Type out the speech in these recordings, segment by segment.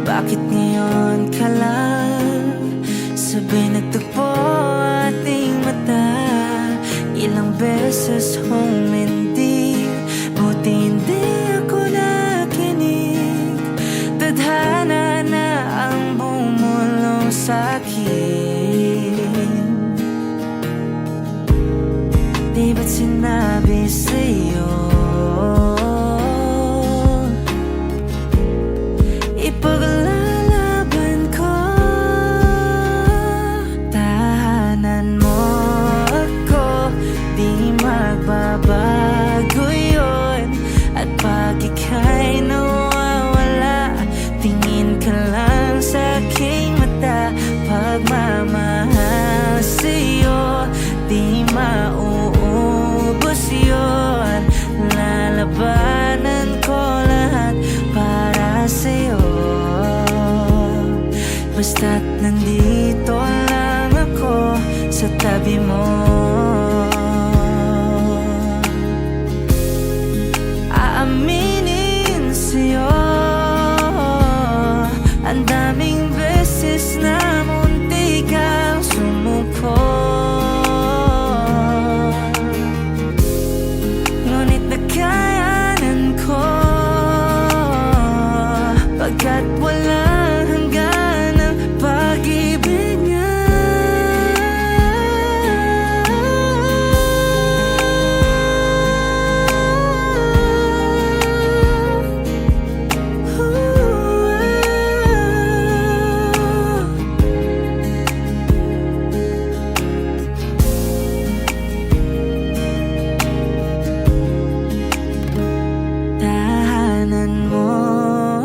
Bakit ngayon ka lang sabay nagtagpo ating mata? Ilang beses humindig, buti hindi ako nakinig. Tadhana na ang bumulong sa'kin. Di ba't sinabi sa'yo ipaglalaban ko? Tahanan mo ako, di magbabago yun. At pag ika'y nawawala, tingin ka lang sa aking mata. Pagmamahal sa'yo, di mauubos yun. Lalabanan ko lahat para sa'yo. Basta't nandito lang ako sa tabi mo. Aaminin sa'yo, ang daming beses na munti kang sumuko. Ngunit nakayanan ko, pagkat walang hanggan ang pag-ibig niya. Tahanan mo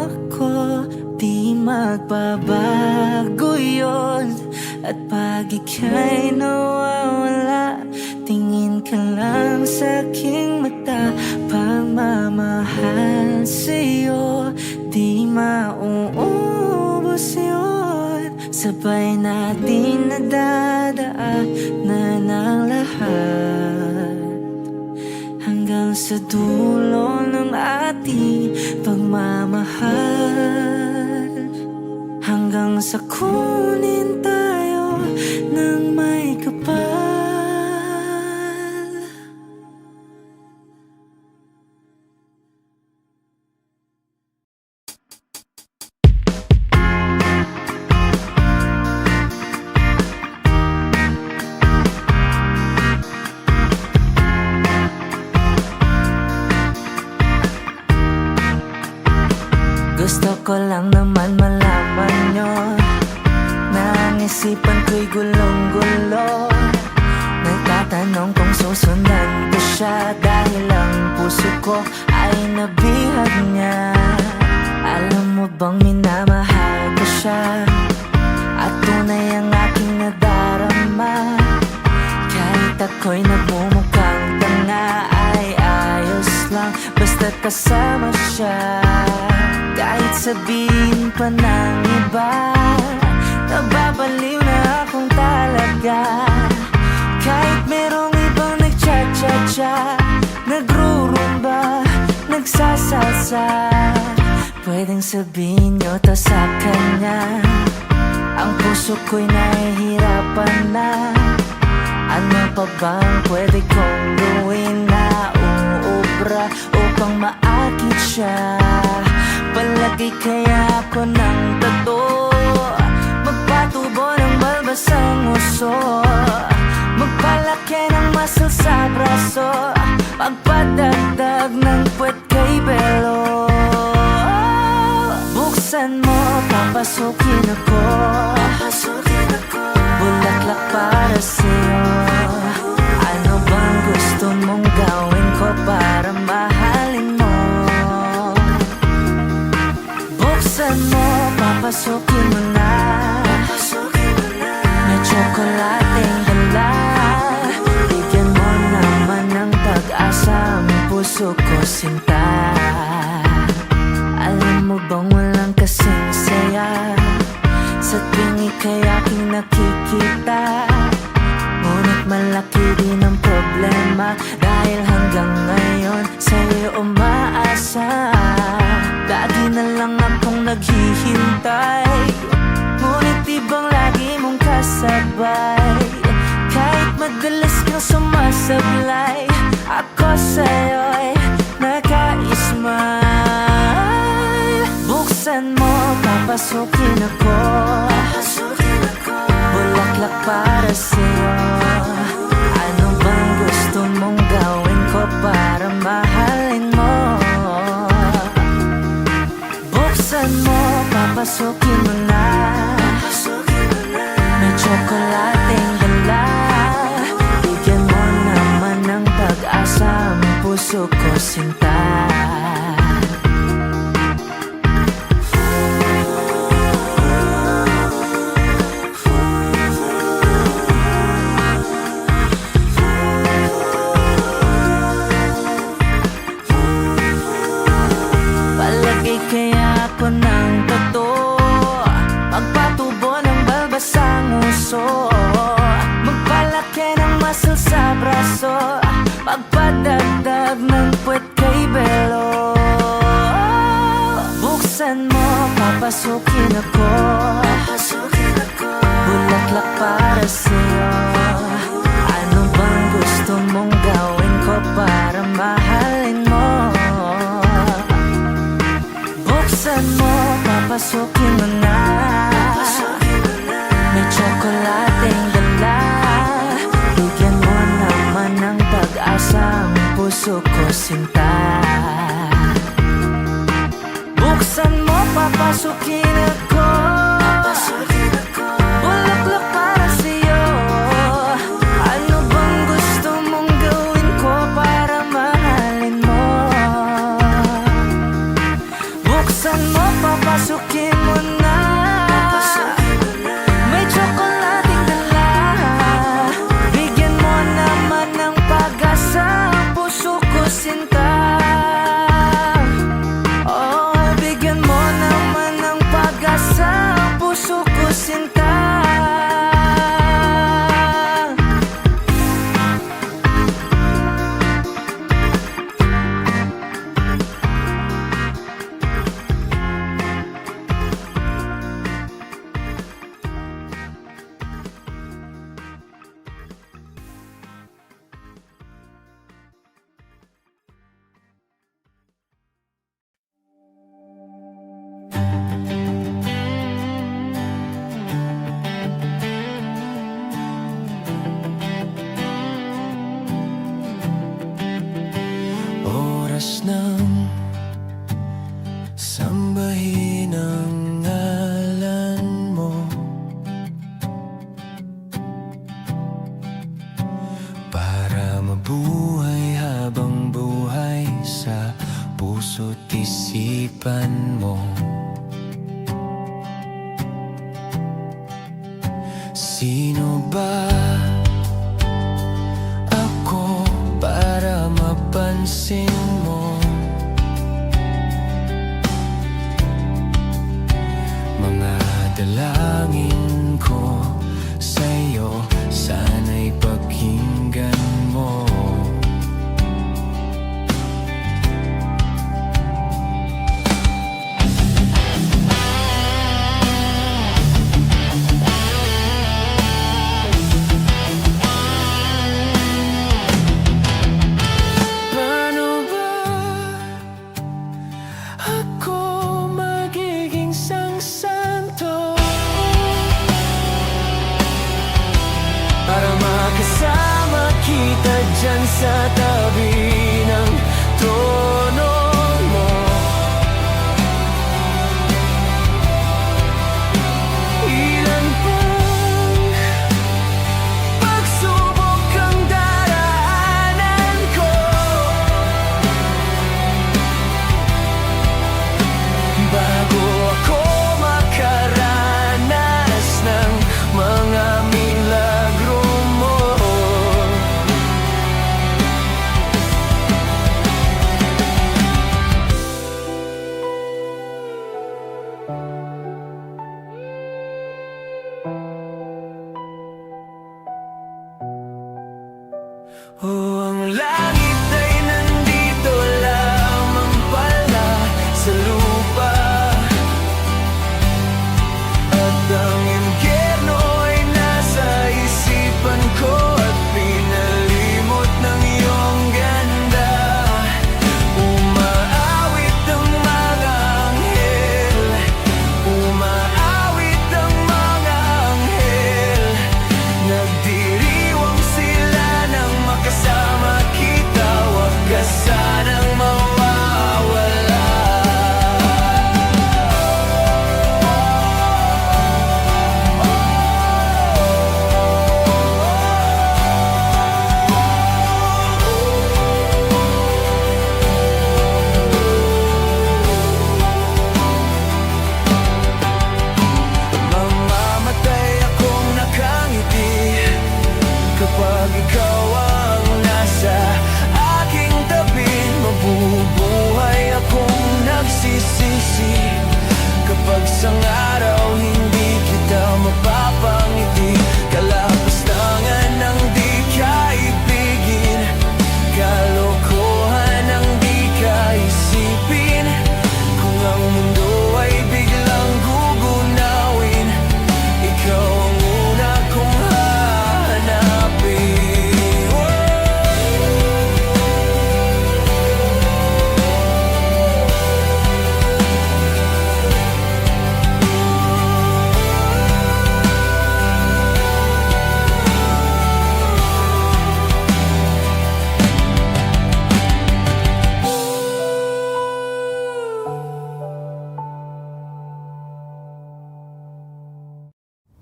ako, di magbabago yun. At pag ika'y nawawala, tingin ka lang sa aking mata. Pagmamahal sa'yo, di mauubos yun. Sabay natin nadadaanan ng lahat, hanggang sa dulo ng ating pagmamahal. Hanggang sa kunin tayo ng may kapal. Gusto ko lang naman malaman nyo na ang isipan ko'y gulong-gulo. Nagtatanong kung susundan ko siya, dahil ang puso ko ay nabihag niya. Alam mo bang minamahal ko siya, at tunay ang aking nadarama. Kahit ako'y nagmumukhang tanga, ay ayos lang basta't kasama siya. Kahit sabihin pa ng iba, nababaliw na akong talaga. Kahit merong ibang nagcha-cha-cha, nagrurumba, nagsasalsa, pwedeng sabihin nyo to sa kanya. Ang puso ko'y nahihirapan na. Ano pa bang pwede kong gawin na uubra upang maakit siya? Palagi kaya ako ng tato, magpatubo ng balbas ang uso, magpalaki ng muscle sa braso, magpadagdag ng puwet kay belo. Buksan mo, papasukin ako, bulaklak para sa'yo. Ano bang gusto mong gawin ko para mahalin mo? Buksan mo, papasukin mo na, may tsokolating dala. Bigyan mo naman ng pag-asa ang puso ko, sinta. Alam mo bang walang kasing saya sa tuwing ika'y aking nakikita? Ngunit malaki din ang problema, dahil hanggang ngayon sa'yo umaasa. Lagi na lang akong naghihintay, ngunit ibang lagi mong kasabay. Kahit madalas kang sumasablay, ako sa'yo'y naka-smile. Buksan mo, papasukin ako, bulaklak para sa'yo. Ano bang gusto mong gawin ko para mahalin mo? Buksan mo, papasukin mo na, may tsokolating dala. Bigyan mo naman ng pag-asa ang puso ko, sinta. Palagay kaya ako ng totoo, magpatubo ng balbasang uso, magpalaki ng muscle sa braso, magpadagdag ng puwet kay belo. Buksan mo, papasukin ako, bulaklak para sa'yo. Ano bang gusto mong gawin ko para mahalin mo? Buksan mo, papasukin mo na, may tsokolating dala. Bigyan mo naman ng pag-asa ang puso ko, sinta. Buksan mo, papasukin ako, bulaklak para sa'yo. Ano bang gusto mong gawin ko para mahalin mo? Buksan mo, papasukin mo na, may tsokolating dala. Bigyan mo naman ng pag-asa ang puso ko, sinta. Oh, bigyan mo naman ng pag-asa ang puso ko, sinta. Oras nang sambahin ang ngalan mo, para mabuhay habang buhay sa puso't isipan mo. Sino ba ako para mapansin mo? Mga dalangin ko sa'yo, sana'y pakinggan mo. Paano ba ako magiging sangsanto para makasama kita dyan sa tabi ng trono mo? Ilan pang pagsubok ang daraanan ko, bago ako makaranas ng mga milagro mo. Oh, ang langit ay nandito lamang pala sa lupa. isang araw hindi kita mapapangiti. Kalapastangan ng di kaibigin, kalokohan ng di kaisipin. Kung ang mundo ay biglang gugunawin, ikaw ang una kong hahanapin.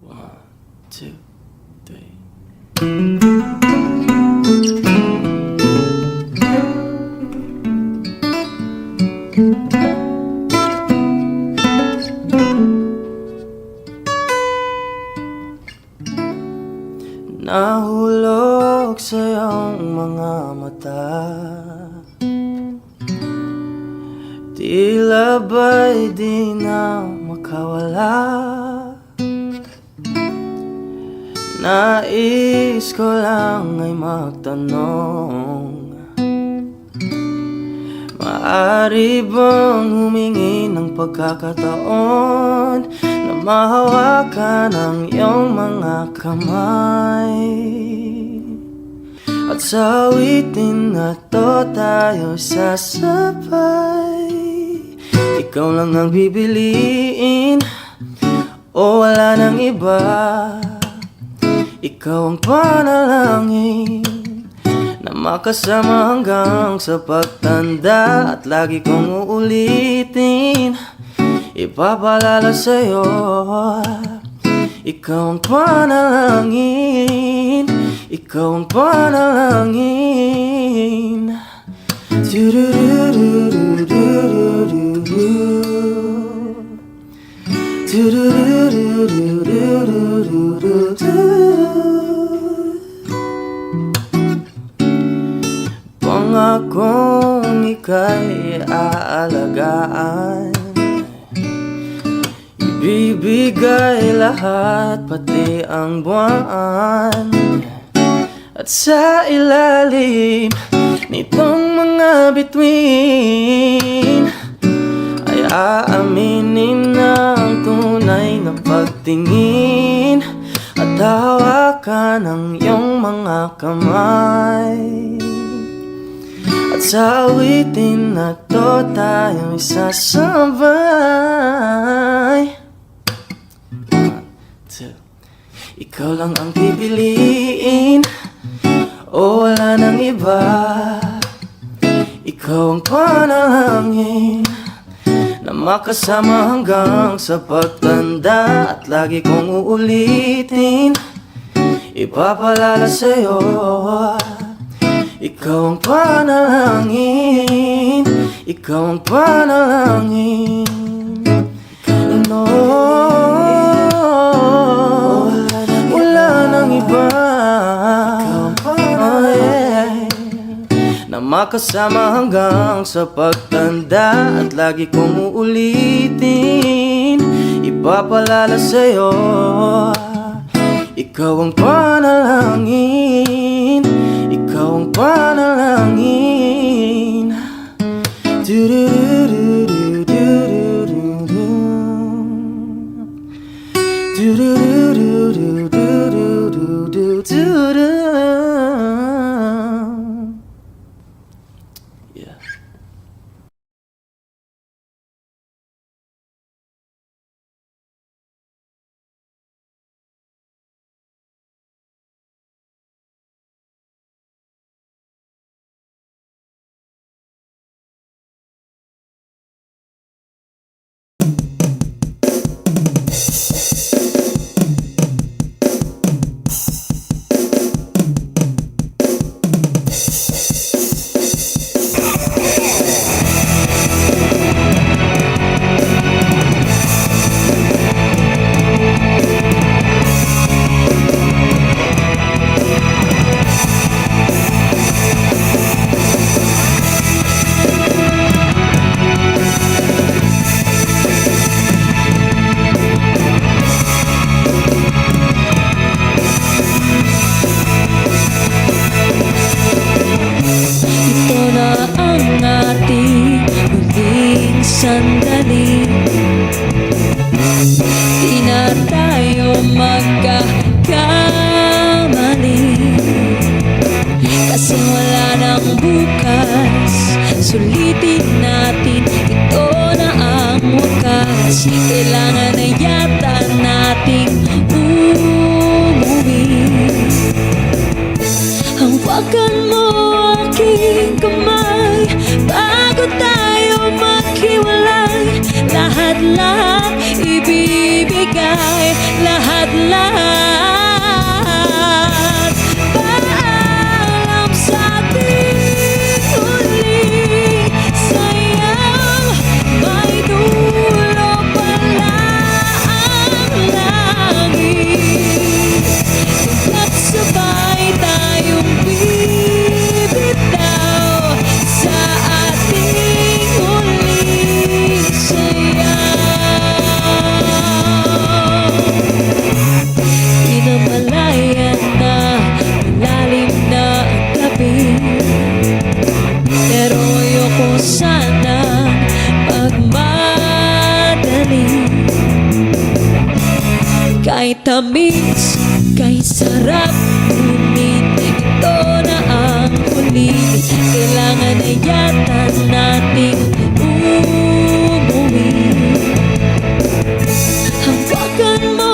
One, two, three. Nahulog sa iyong mga mata, tila ba'y di na makawala. Nais ko lang ay magtanong, maaari bang humingi ng pagkakataon na mahawakan ang iyong mga kamay? At sa awitin na to tayo sasabay. Ikaw lang ang pipiliin o wala nang iba. Ikaw ang panalangin na makasama hanggang sa pagtanda. At lagi kong uulitin, ipapalala sa'yo, ikaw ang panalangin, ikaw ang panalangin. Pangakong ika'y aalagaan, ibibigay lahat pati ang buwan. At sa ilalim nitong mga bituin ay aaminin na ang tunay na pagtingin at hawakan ang iyong mga kamay. At sa awitin na to tayo'y sasabay. One, two. Ikaw lang ang pipiliin o wala nang iba. Ikaw ang panalangin na makasama hanggang sa pagtanda. At lagi kong uulitin, ipapalala sa'yo, ikaw ang panalangin, ikaw ang panalangin. No, wala nang iba na makasama hanggang sa pagtanda. At lagi kong uulitin, ipapalala sa'yo, ikaw ang panalangin, ikaw ang panalangin. Yeah. wala nang bukas. Sulitin natin, ito na ang wakas. Kailangan na yata nating umuwi. Hawakan mo aking kamay bago tayo maghiwalay. Lahat-lahat ibibigay, lahat-lahat. Paalam sa ating huli, sayang may dulo pala ang langit. Kaya't sabay tayong bibitaw sa ating huling sayaw. Pinamalayan na, malalim na ang gabi, pero ayoko sanang magmadali. Kahit tamis, kahit sarap, ngunit ito na ang huli. Kailangan na yata nating umuwi. Hawakan mo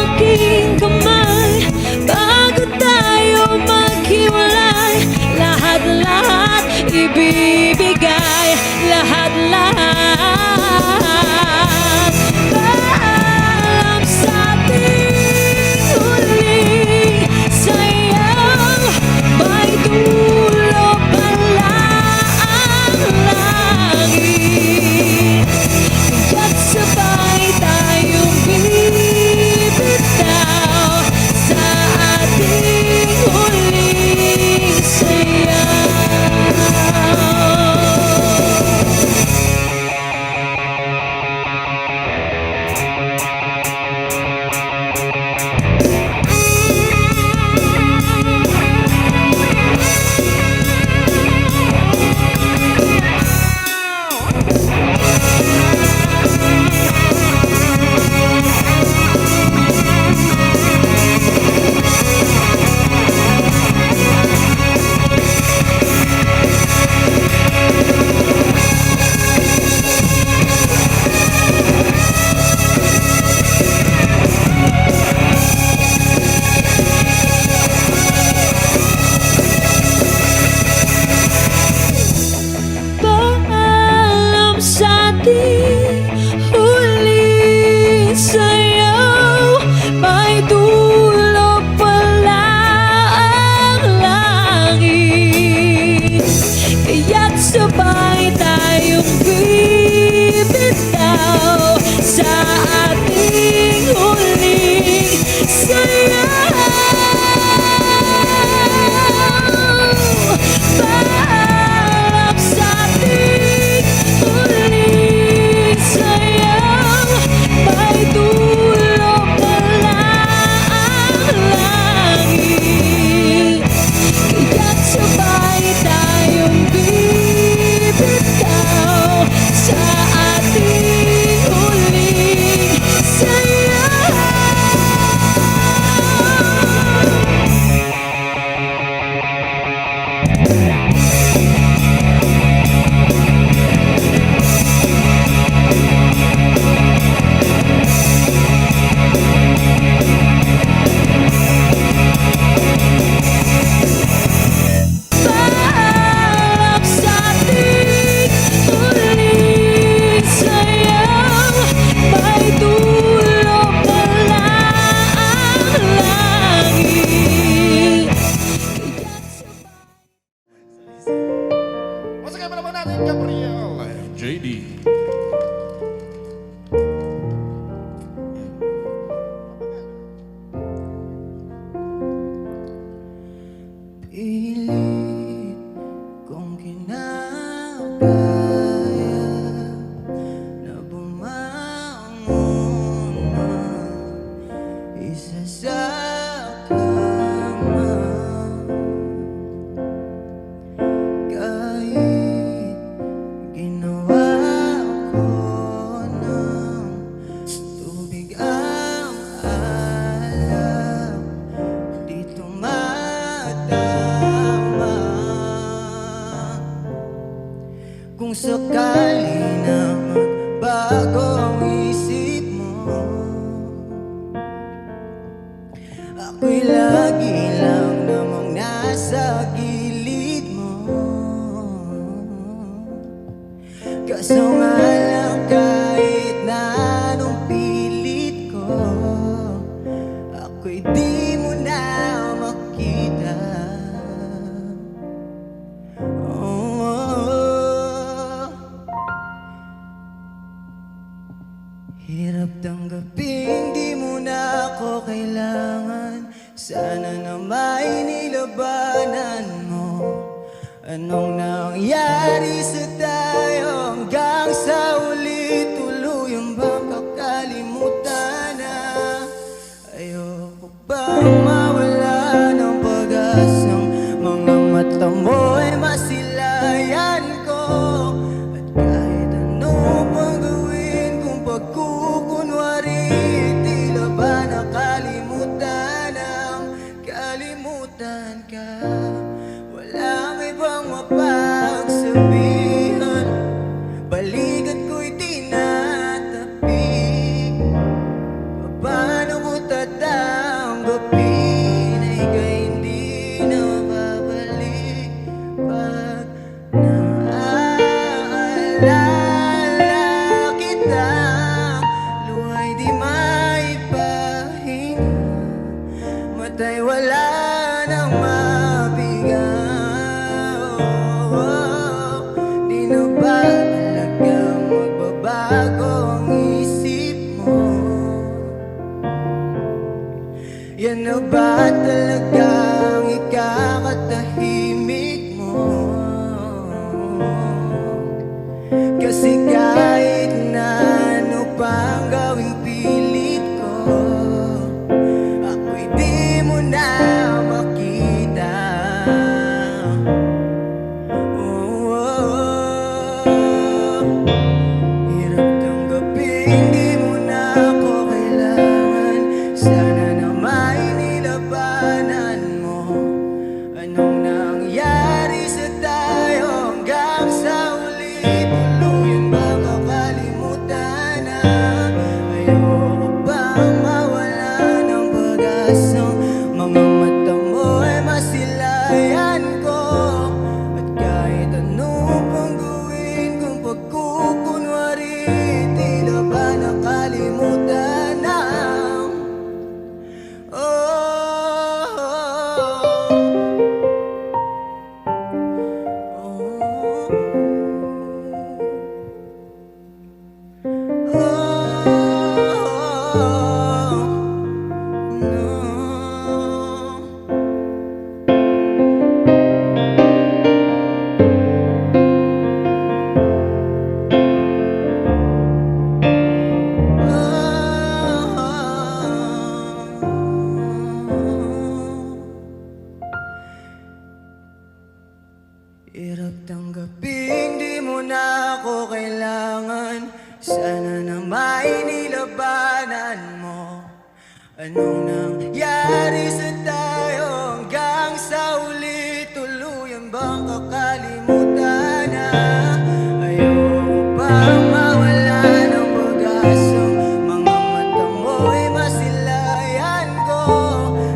aking kamay bago tayo maghiwalay. Lahat-lahat ibibigay, lahat-lahat. Paalam sa ating huling sayang, may dulo pala ang langit. Kaya't sabay tayong bibitaw sa ating huling sayaw. Paalam sa ating huling sayaw, may dulo pala ang langit. Kaya't sabay tayong bibitaw sa ating huling sayaw. Paalam sa ating huling sayaw, may dulo pala ang langit. Kaya't sabay tayong bibitaw sa ating huling sayaw. Paalam sa ating huling sayaw, may dulo pala ang langit. Kaya't sabay. Masakay pa naman natin, Gabriel JD. Pilit kong kinakaya na bumangon na isa sa kama. Kahit ginawa ko ng tubig ang alam, di tumatama. Kung sakali na magbago ang isip mo, ako'y lagi lang namang nasa gilid mo. Kaso nga lang kahit na anong pilit ko, ako'y di mo na makita. Hirap tanggapin, di mo na ako kailangan. Sana na may nilabanan mo. Anong nangyari sa tayo hanggang sa uli? Tuluyang bang kakalimutan na? Ayoko bang mawala ng pag-asang mga mata mo ay masilayan ko? At kahit ano pang gawin kung pagkukunwari, tila ba nakalimutan ang kalimutan ka? Walang ibang mapagsabihan, balikat ko'y tinatapi. Paano ko tatanggapin na ika'y hindi na babalik? Pag naaalala kita, luha'y di maipahinga, mata'y wala nang mabiga. Di na ba talagang magbabago ang isip mo? Yan na ba talagang ikakatahimik mo? Kasi kahit na ano pang gawing pilit ko, ako'y di mo na makita. Hirap tanggapin, di mo na ako kailangan. Sana na may nilabanan mo. Anong nangyari sa tayo hanggang sa uli? Tuluyan ba kakalimutan na? Ayoko bang mawala ng pag-asang mga mata mo ay masilayan ko? At kahit ano pang gawin kung pagkukunwari, tila ba nakalimutan na? Hirap tanggapin, di mo na ako kailangan. Sana na may nilabanan mo. Anong nangyari sa tayo hanggang sa uli? Tuluyan bang kakalimutan na? Ayoko bang mawala ng pag-asang mga mata mo ay masilayan ko?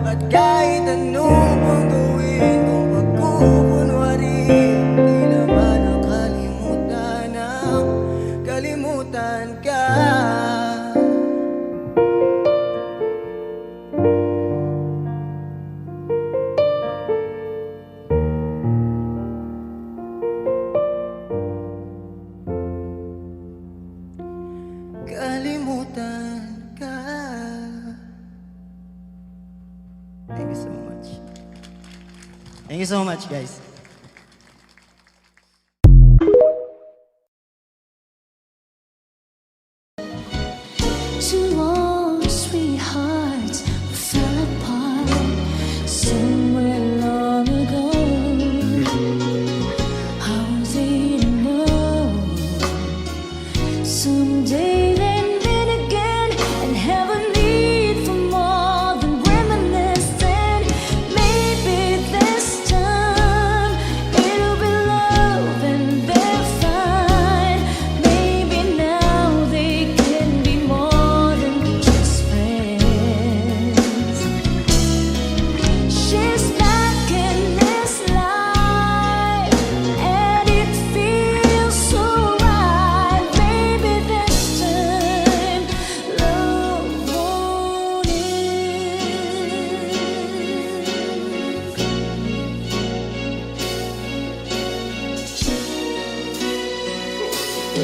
At kahit anong pang gawin kung pagkukunwari, tila ba nakalimutan ang kalimutan ka? Kalimutan ka. Thank you so much. Thank you so much, guys. To all the sweethearts who fell apart somewhere long ago. How was they to know someday they'd meet again and have a need for more than reminiscing? Maybe this time it'll be love and they'll find.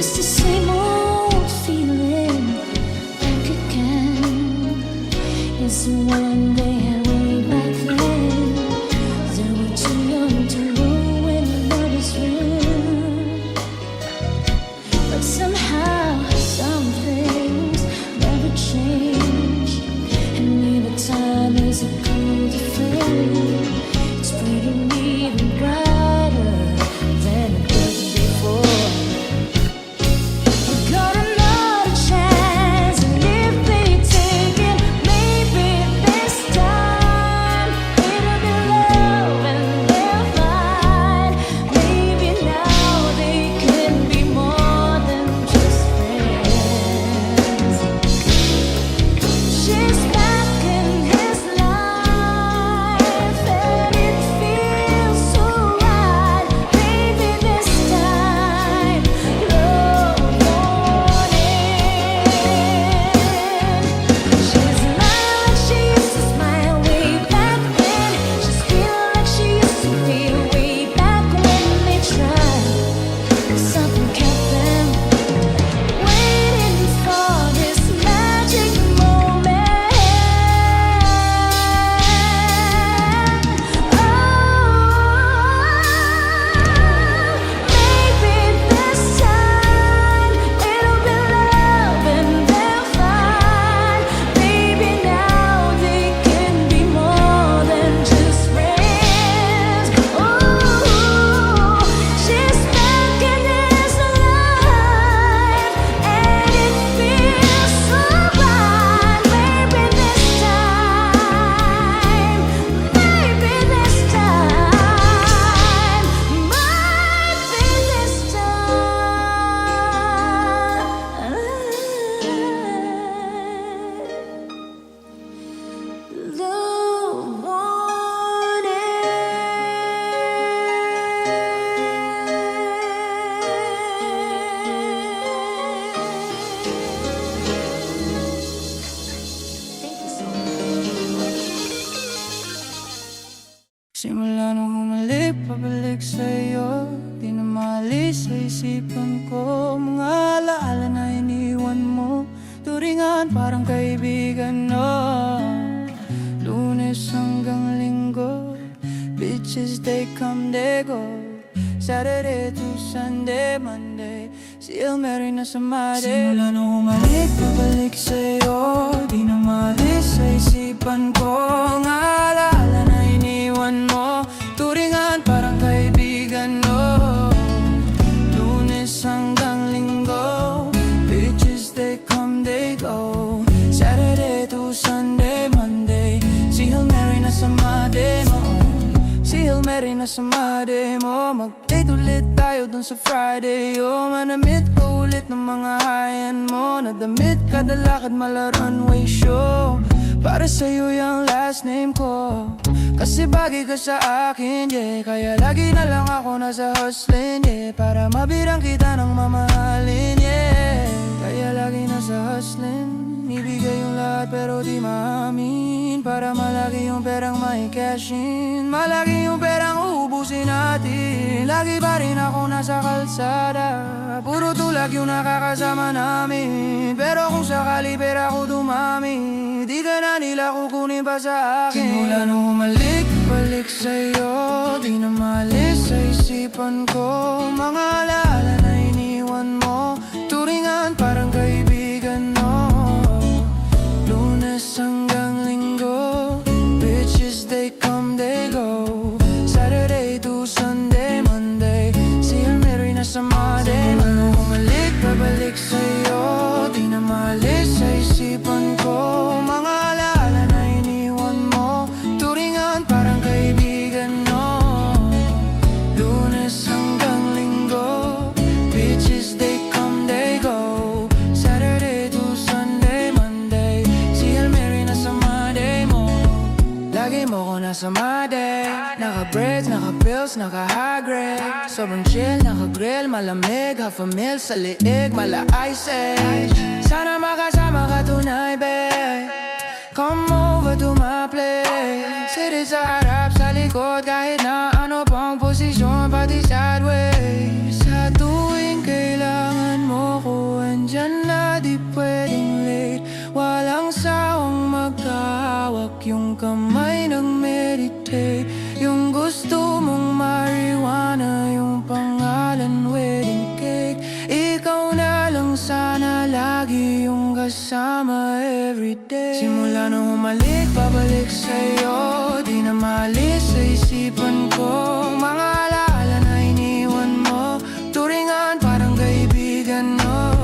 It's the same old feeling back again. It's the one they had way back then. They were too young to know when love is real. But somehow some things never change, and neither time is a cold flame. It's burning even brighter than it was before. You got another chance, and if they take it, maybe this time it'll be love and they'll find. Maybe now they can be more than just friends. She's back in his life, and it feels so right. Maybe this time love won in. She's smiling like she used to smile way back then. She's feeling like she used to feel way back when they tried. Something kept them waiting for this magic moment. Oh, maybe this time it'll be love and they'll find. Maybe now they can be more than just friends. Oh, she's back in his life, and it feels so right. Maybe this time, maybe this time, maybe this time. Love Thank you so much. Simula nung humalik, pabalik sa'yo, di na maalis sa isipan ko. Mga alaala na iniwan mo, turingan parang kaibigan, no. Lunes hanggang Linggo, bitches they come, they go. Saturday to Sunday, Monday, Hail Mary na sa mare. Simula nung humalik, pabalik sa'yo, di na maalis sa isipan ko. Mga alaala na iniwan mo, turingan parang kaibigan, no. Lunes hanggang Linggo, bitches they come, they go. Saturday to Sunday, Monday, si Hail Mary na sa made mo. Si Hail Mary na sa made mo. Mag-date ulit tayo dun sa Friday, oh. Manamit ko ulit ng mga hayan mo. Nadamit kada lakad mala runway show. Para sa'yo yung last name ko, kasi bagay ka sa akin, yeah. Kaya lagi na lang ako nasa hustling, yeah. Para mabirang kita ng mamahalin, yeah. Kaya lagi nasa hustling, ibigay yung lahat pero di maamin. Para malaki yung perang may cash in, malaki yung perang uubusin natin. Lagi pa rin ako nasa kalsada, puro tulag yung nakakasama namin. Pero kung sakali pera ko dumami, di ka na nila kukunin pa sa akin. Simula nung humalik, balik sa'yo, di na maalis sa isipan ko. Mga alaala na iniwan mo, turingan parang kaibigan, no. Lunes hanggang Linggo, bitches they come, they go. Saturday to Sunday, Monday, si Hail Mary na sa made. Simula nung humalik, babalik sa'yo, di na maalis sa isipan ko. Mga alaala na iniwan mo, turingan parang kaibigan, no. Lunes hanggang Linggo, bitches they come, they go. Saturday to Sunday, Monday, si Hail Mary na sa made mo. Lagi mo ko nasa made, naka-braids, naka-pills, naka-high grade. Sobrang chill, naka-grill, malamig, half a meal sa liig, mala ice age. Sana makasama ka tunay, babe. Come over to my place. Sit sa harap, sa likod, kahit na ano pang posisyon, pati sideways. Sa tuwing kailangan mo nandyan na di pwedeng late. Walang sawang magkahawak, yung kamay nag-meditate. Yung gusto mong marijuana, yung pangalan wedding cake. Ikaw na lang sana lagi yung kasama everyday. Simula nung humalik, babalik sa'yo, di na maalis sa isipan ko. Mga alaala na iniwan mo, turingan parang kaibigan mo.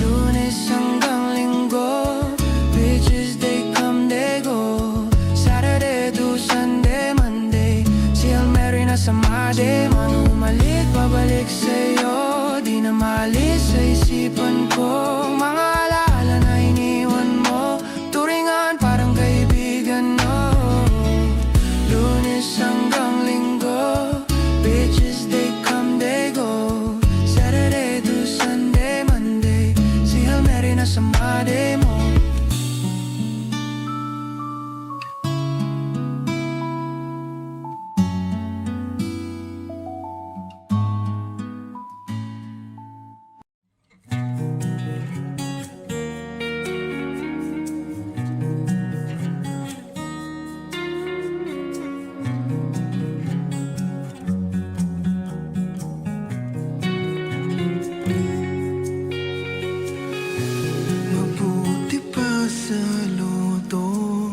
Lunes hanggang Linggo, bitches they come, they go. Saturday to Sunday, Monday, si Hail Mary na sa Monday. Mano humalik, babalik sa'yo, di na maalis sa isipan ko. Mga alaala na iniwan mo, turingan parang kaibigan mo. Lunes hanggang Linggo, bitches they come, they go. Saturday to Sunday, Monday, si Hail Mary na sa Monday mo. Mabuti pa sa loto,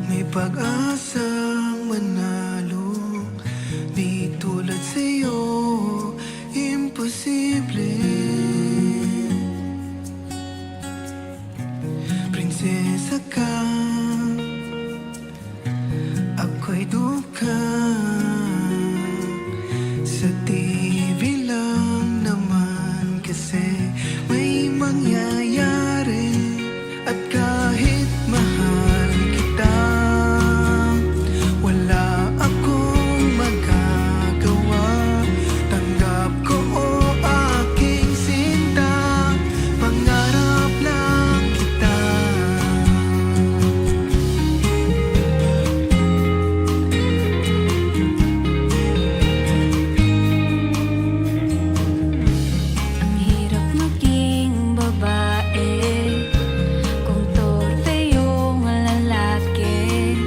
may pag-asang manalo. Di tulad sa'yo, imposible. Prinsesa ka, ako'y duka. Sa TV lang naman kasi may mangyayari. At kahit mahal kita, wala akong magagawa. Tanggap ko o aking sinta, pangarap lang kita. Ang hirap maging babae kung torpe yung lalaki.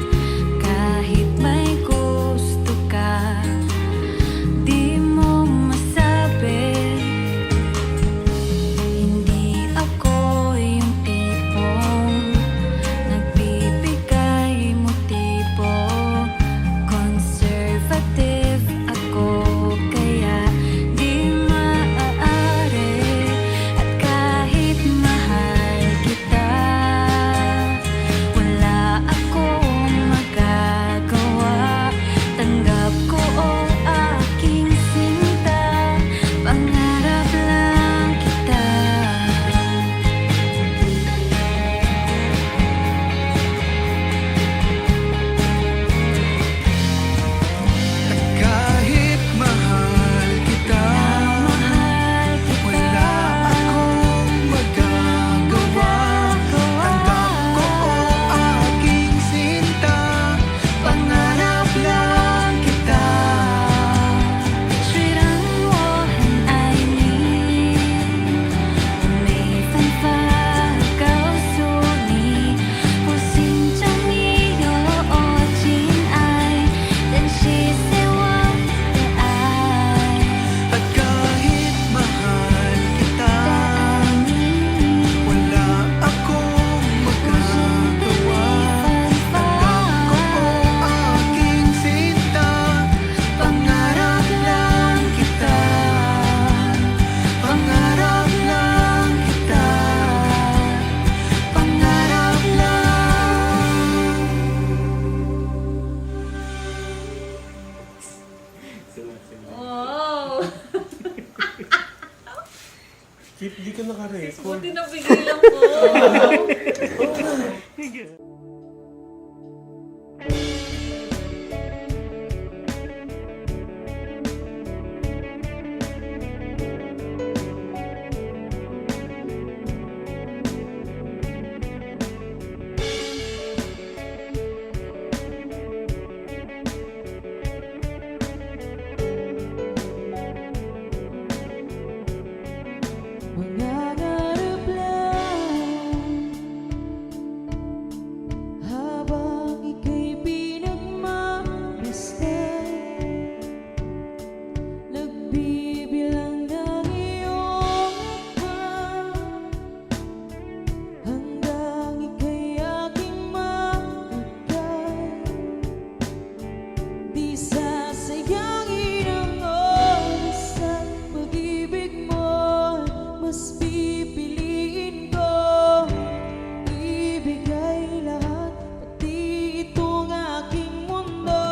Kahit may gusto ka, di mo masabi. Hindi ako yung tipong nagbibigay motibo. Conservative ako, kaya di maaari. At kahit mahal kita, wala akong magagawa. Tanggap ko o aking sinta, pangarap lang kita. At kahit mahal kita, Mahal kita. wala akong magagawa. Tanggap ko o aking sinta, pangarap lang kita.虽然我很爱你，我没办法告诉你，我心中已有真爱，珍惜在我的爱。 At kahit mahal kita, wala akong magagawa. Tanggap ko o aking sinta, pangarap lang kita. Pangarap lang kita. Pangarap lang. Chip, di ka naka-record. Buti napigilan ko. Mga Nagbibilang ng iyong mukha hanggang ika'y aking maagay. Di sasayangin ang oras at pag-ibig mo, mas pipiliin ko ibigay lahat, pati itong aking mundo.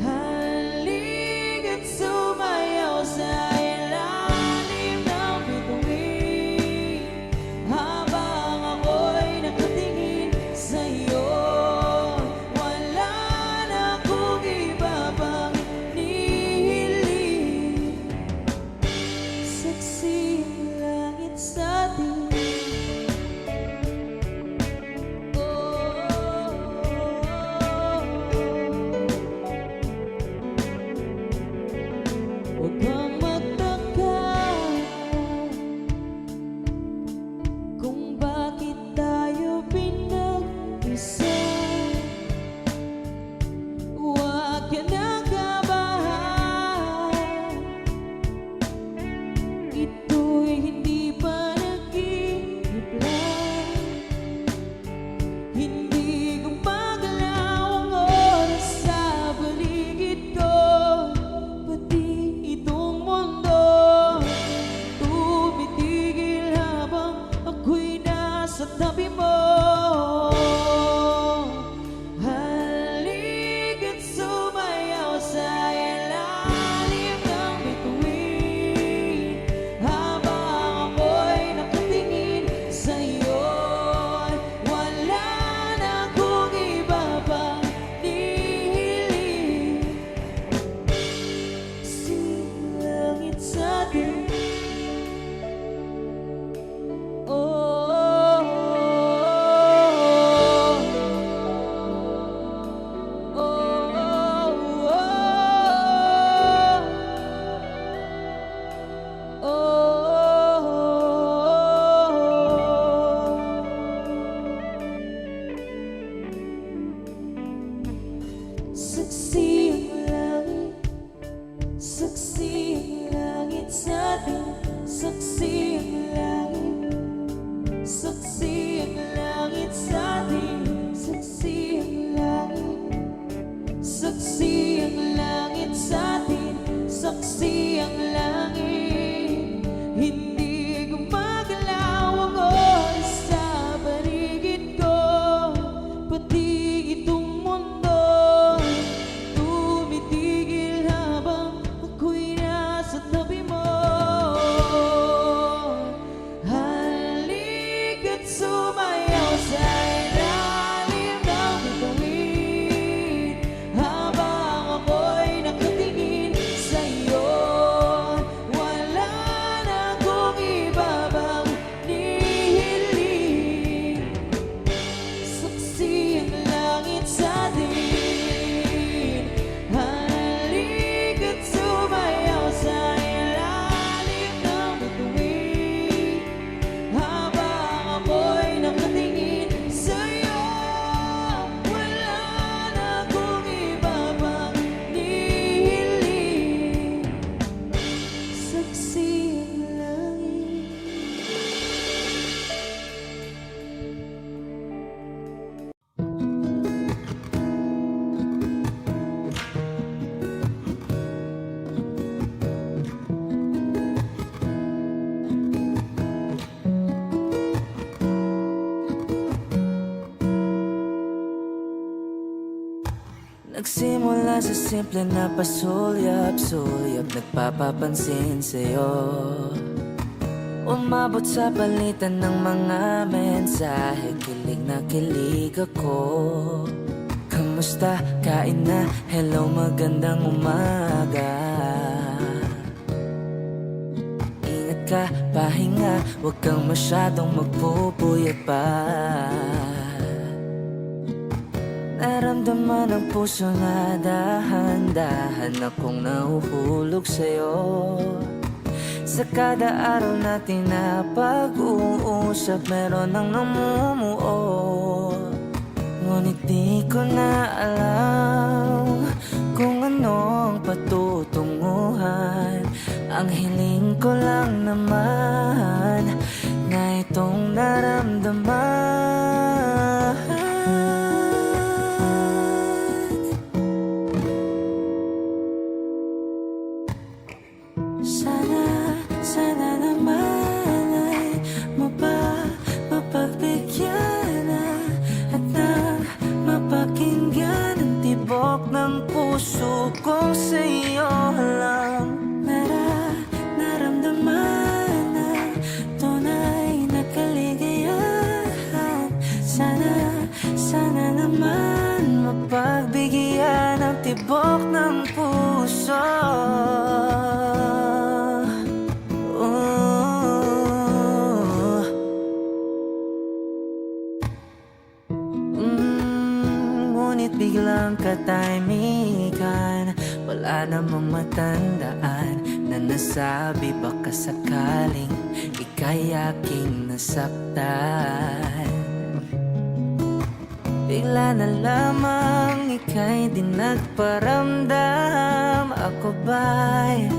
Halika't sumayaw sa ilalim ng bituin habang ako'y nakatingin sa'yo. Wala na akong iba pang hinihiling. Saksi ang langit sa'tin. Huwag kang magtaka kung bakit tayo pinag-isa. Huwag ka nang kabahan, ito'y hindi pa nag-iiplan. Hindi gumagalaw ang oras sa paligid ko, pati itong mundo tumitigil habang ako'y nasa tabi mo. Halika't sumayaw sa ilalim ng bituin habang ako'y nakatingin sa'yo. Wala na akong iba pang hinihiling. Silangit sa'tin. Saksi ang langit, saksi ang langit sa'tin. Saksi ang langit, saksi ang langit sa'tin. Saksi ang langit, saksi ang langit sa'tin. Saksi ang langit, hindi gumagalaw ang oras sa paligid ko, pati itong mundo tumitigil habang ako'y nasa tabi mo. Halika't sumayaw sa ilalim ng bituin habang ako'y nakatingin sa'yo. Wala na akong iba pang hinihiling. Saksi ang langit sa'tin. Halika't sumayaw sa ilalim ng bituin habang ako'y nakatingin sa'yo. Wala na akong iba pang hinihiling. Saksi ang langit. Nagsimula sa simple na pasulyap-sulyap, nagpapapansin sa'yo. Umabot sa palitan ng mga mensahe, kilig na kilig ako. Kamusta? Kain na? Hello, magandang umaga. Ingat ka, pahinga, huwag kang masyadong magpupuyat pa. Naramdaman ang puso na dahan-dahan akong nahuhulog sa'yo. Sa kada araw natin na pag-uusap, meron ang namumuo. Ngunit di ko na alam kung ano ang patutunguhan. Ang hiling ko lang naman na itong naramdaman. Sana naman ay mapagbigyan na at nang mapakinggan ang tibok ng puso kong sa'yo lang naramdaman na tunay na kaligayahan. Sana naman mapagbigyan ang tibok ng puso. Ngunit biglang katahimikan, wala namang matandaan na nasabi baka sakaling ika'y aking nasaktan. Bigla na lamang ika'y di nagparamdam. Ako ba'y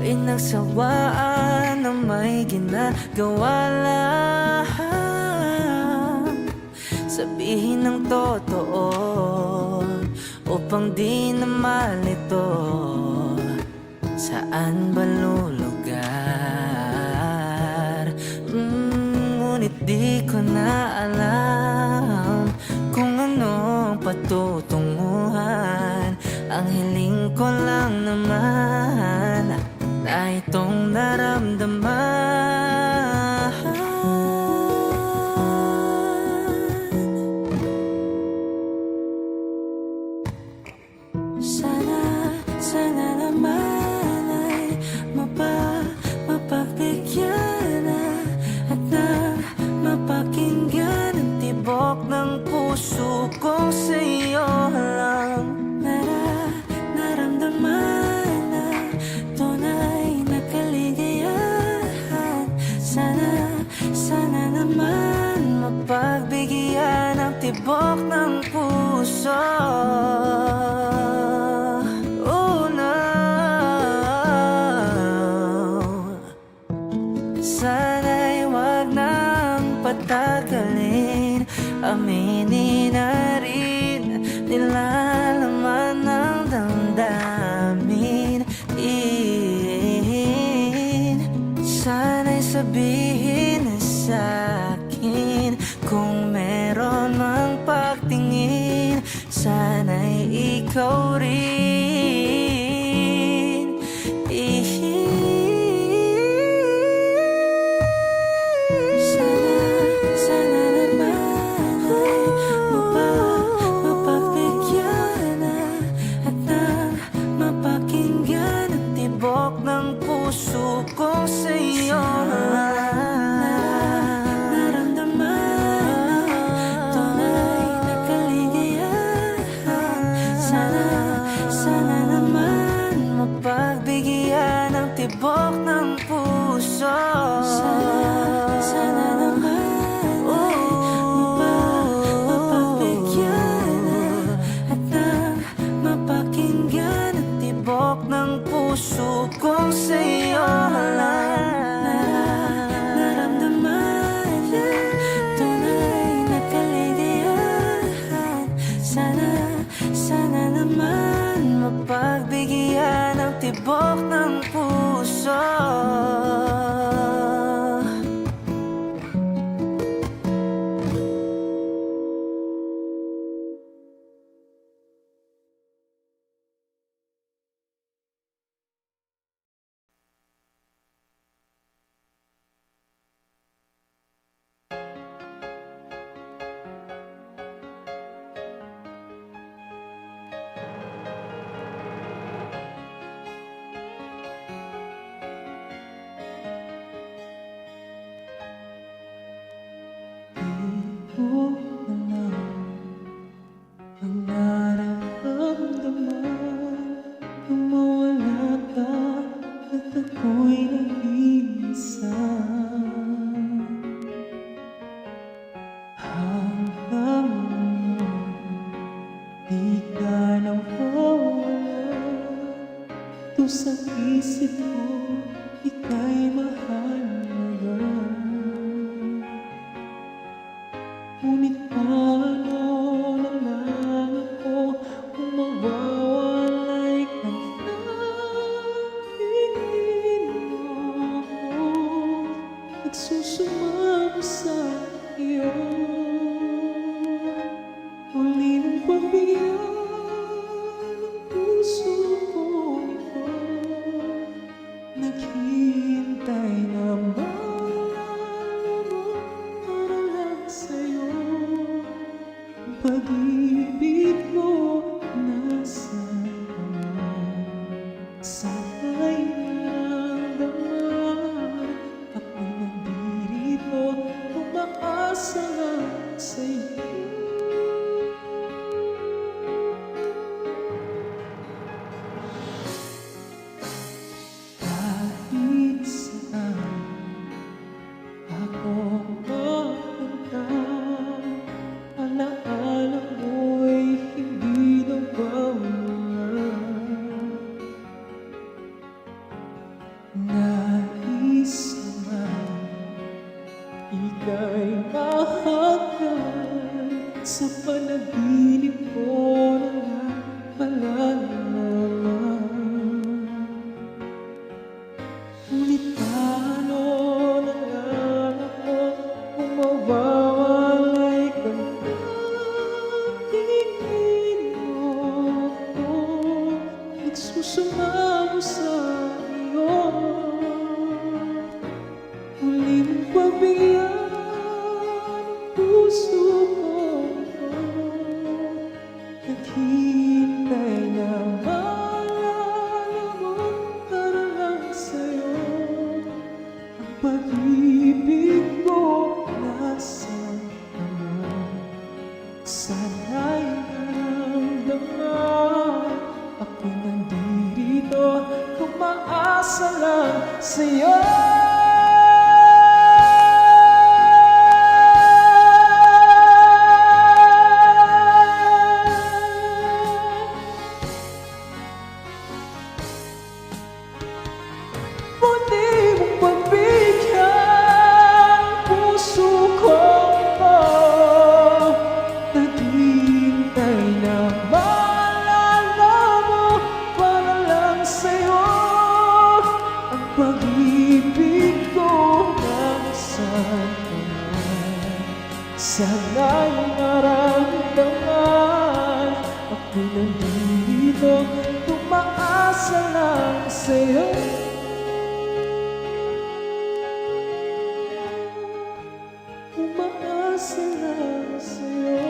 pinagsawaan na may ginagawa lang? Sabihin ng totoo upang di na malito. Saan ba lulugar? Ngunit di ko na alam kung anong patutunguhan. Ang hiling ko lang naman na itong naramdaman. Sana naman ay mapagbigyan na at nang mapakinggan ang tibok ng puso kong sa'yo lang naramdaman na tunay na kaligayahan. Sana naman mapagbigyan ang tibok ng puso. Sana'y wag nang patagalin, aminin na rin nilalaman ng damdamin. Sana'y sabihin na sa'kin kung meron mang pagtingin. Sana'y ikaw rin. Puso kong sa'yo naramdaman tunay na kaligayahan. Sana naman mapagbigyan ang tibok ng puso. Sana naman mapagbigyan at nang mapakinggan ang tibok ng puso kong sa'yo naramdaman tunay na kaligayahan. Sana naman mapagbigyan ang tibok ng puso. Sa isip ko ika'y mahal ngayon. Ngunit paano na lang ako kung mawawalay ka na? Tingin mo ako, nagsusumamo sa iyo. Huli mong pabiyak ang puso ko ito. Naghihintay na maalala mo para lang sa'yo. Ang pag-ibig ko nasaan ka na? Sana'y naramdaman ako'y nandito, umaasa lang sa'yo. Kahit saan ako mapunta, alaala mo'y hindi nawawala. Nais naman ika'y mahagkan sa panaginip ko na malalaman. Ngunit paano na lang ako kung mawawalay ka na? Tingin mo ako, nagsusumamo sa iyo. Huli mong pabiyak ang puso ko ito. Naghihintay na maalala mo para lang sa'yo. Ang pag-ibig ko nasaan ka na? Sana'y naramdaman ako'y nandito, umaasa lang sa'yo. Muli mong pagbigyan ang puso ko. Naghihintay na maalala mo para lang sa'yo. Ang pag-ibig ko nasaan ka na? Sana'y naramdaman ako'y nandito, umaasa lang sa'yo. Umaasa lang sa'yo.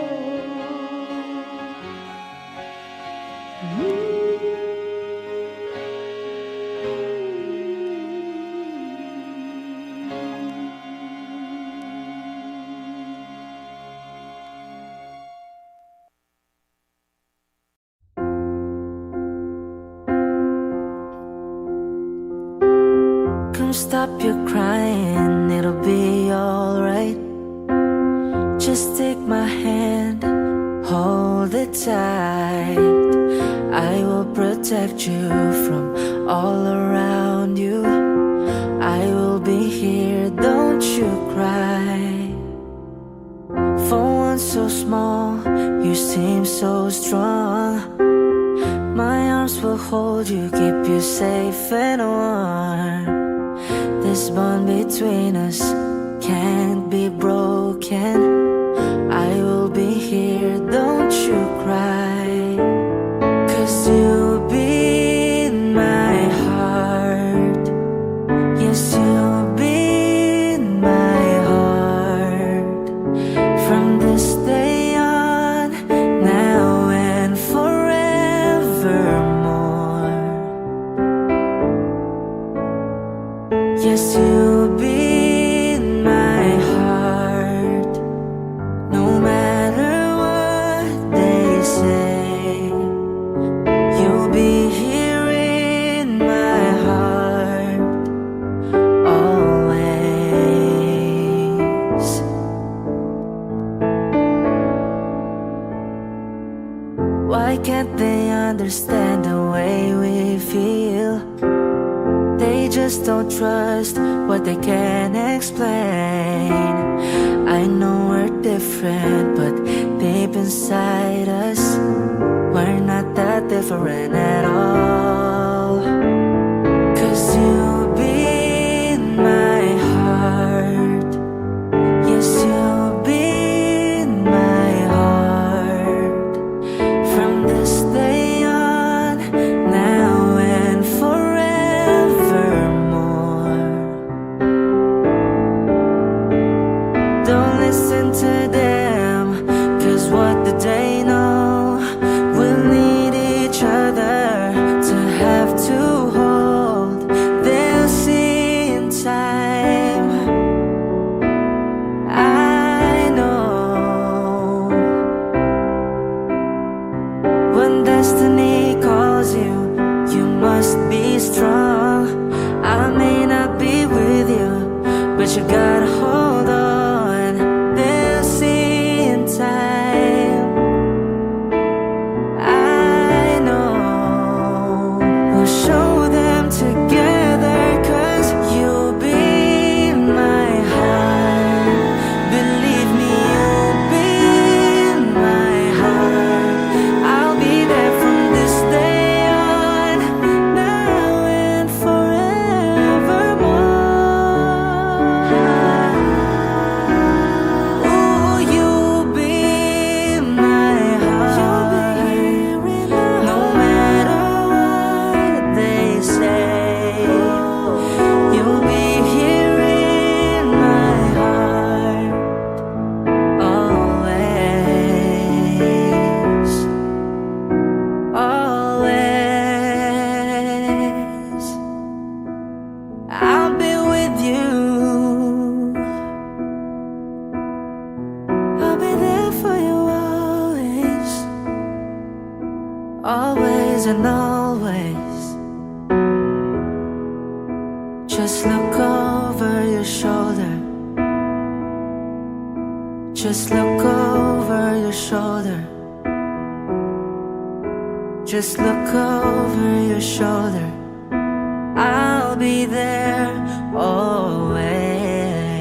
Come stop your crying, it'll be alright. Just take my hand, hold it tight. I will protect you from all around you. I will be here, don't you cry. For one so small, you seem so strong. My arms will hold you, keep you safe and warm. This bond between us can't be broken. I will be here, don't you cry. 'Cause you'll be in my heart. Yes, you'll be in my heart. From this day on, now and forevermore. Yes, you'll be in my heart. No matter what they say, you'll be here in my heart always. Why can't they understand the way we feel? They just just don't trust what they can't explain. I know we're different, but deep inside us, we're not that different at all. 'Cause you'll be in my heart. Yes, you'll be in my heart. From this day on, now and forevermore. Don't listen to them, 'cause what do they know? We'll need each other to have to hold. They'll see in time. I know when destiny calls you, you must be strong. I may not be with you, but you gotta hold on. They'll see in time. I know we'll show them together, 'cause you'll be in my heart. Believe me, you'll be in my heart. I'll be there from this day on, now and forevermore. Ooh, you'll be in my heart. No matter what they say, you'll be here in my heart. Always, always, I'll be with you. I'll be there for you always, always and always. Just look over your shoulder. Just look over your shoulder. Just look over your shoulder. I'll be there.